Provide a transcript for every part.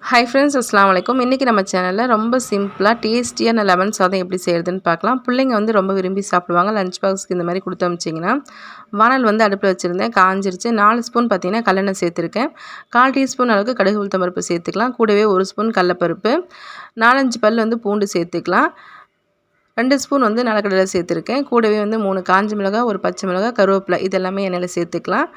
Hi friends, அஸ்ஸலாமு அலைக்கும். இன்றைக்கி நம்ம சேனலில் ரொம்ப சிம்பிளாக டேஸ்டியான லெமன் சாதம் எப்படி செய்கிறதுன்னு பார்க்கலாம். பிள்ளைங்க வந்து ரொம்ப விரும்பி சாப்பிடுவாங்க. லஞ்ச் பாக்ஸ்க்கு இந்த மாதிரி கொடுத்து அனுப்பிச்சிங்கன்னா. வானல் வந்து அடுப்பில் வச்சுருந்தேன், காஞ்சிருச்சு. 4 ஸ்பூன் பார்த்தீங்கன்னா கல்லெண்ணெய் சேர்த்துருக்கேன். 1/4 டீஸ்பூன் அளவுக்கு கடுகு உளுத்தம் பருப்பு சேர்த்துக்கலாம். கூடவே 1 ஸ்பூன் கடலப்பருப்பு, 4-5 பல் வந்து பூண்டு சேர்த்துக்கலாம். 2 ஸ்பூன் வந்து நிலக்கடலை சேர்த்துருக்கேன். கூடவே வந்து 3 காஞ்ச மிளகாய், 1 பச்சை மிளகாய், கருவேப்பிலை இதெல்லாமே எண்ணெயில் சேர்த்துக்கலாம்.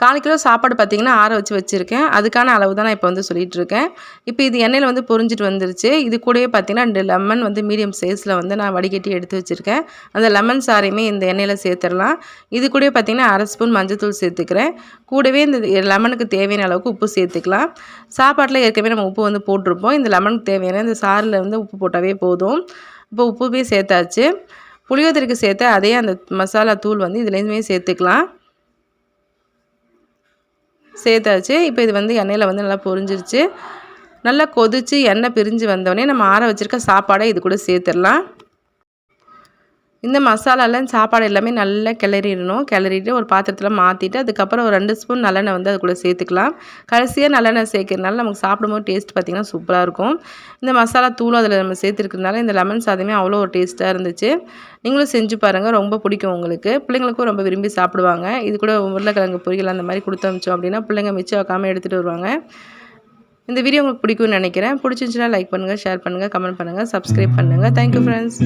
1/4 கிலோ சாப்பாடு பார்த்திங்கன்னா ஆற வச்சு வச்சுருக்கேன். அதுக்கான அளவு தான் நான் இப்போ வந்து சொல்லிகிட்ருக்கேன். இப்போ இது எண்ணெயில் வந்து பொரிஞ்சிட்டு வந்துருச்சு. இது கூடவே பார்த்திங்கன்னா 2 லெமன் வந்து மீடியம் சைஸில் வந்து நான் வடிகட்டி எடுத்து வச்சுருக்கேன். அந்த லெமன் சாறையுமே இந்த எண்ணெயில் சேர்த்துடலாம். இது கூடவே பார்த்திங்கன்னா 1/2 ஸ்பூன் மஞ்சள்தூள் சேர்த்துக்கிறேன். கூடவே இந்த லெமனுக்கு தேவையான அளவுக்கு உப்பு சேர்த்துக்கலாம். சாப்பாட்டில் ஏற்கனவே நம்ம உப்பு வந்து போட்டிருப்போம். இந்த லெமனுக்கு தேவையான இந்த சாறில் வந்து உப்பு போட்டாவே போதும். இப்போ உப்புமே சேர்த்தாச்சு. புளியோதரைக்கு சேர்த்த அதே அந்த மசாலா தூள் வந்து இதுலேயுமே சேர்த்துக்கலாம். சேர்த்தாச்சு. இப்போ இது வந்து எண்ணெயில் வந்து நல்லா பொரிஞ்சிருச்சு. நல்லா கொதித்து எண்ணெய் பிரிஞ்சு வந்தோடனே நம்ம ஆற வச்சுருக்க சாப்பாடை இது கூட சேர்த்துடலாம். இந்த மசாலாலாம் சாப்பாடு எல்லாமே நல்லா கிளறிடணும். கிளறிட்டு ஒரு பாத்திரத்தில் மாற்றிட்டு அதுக்கப்புறம் ஒரு 2 ஸ்பூன் நல்லெண்ணெய் வந்து அது கூட சேர்த்துக்கலாம். கடைசியாக நல்லெண்ணெய் சேர்க்கறதுனால நமக்கு சாப்பிடும்போது டேஸ்ட் பார்த்திங்கன்னா சூப்பராக இருக்கும். இந்த மசாலா தூளும் அதில் நம்ம சேர்த்துருக்கிறதுனால இந்த லெமன் சாதமே அவ்வளோ ஒரு டேஸ்ட்டாக இருந்துச்சு. நீங்களும் செஞ்சு பாருங்கள், ரொம்ப பிடிக்கும் உங்களுக்கு. பிள்ளைங்களுக்கும் ரொம்ப விரும்பி சாப்பிடுவாங்க. இது கூட உருளைக்கிழங்கு பொரியல் அந்த மாதிரி கொடுத்து அனுப்பிச்சோம் அப்படின்னா பிள்ளைங்க மிச்சம் வைக்காமல் எடுத்துகிட்டு வருவாங்க. இந்த வீடியோ உங்களுக்கு பிடிக்கும்னு நினைக்கிறேன். பிடிச்சிருந்துச்சுன்னா லைக் பண்ணுங்கள், ஷேர் பண்ணுங்கள், கமெண்ட் பண்ணுங்கள், சப்ஸ்கிரைப் பண்ணுங்கள். Thank you friends.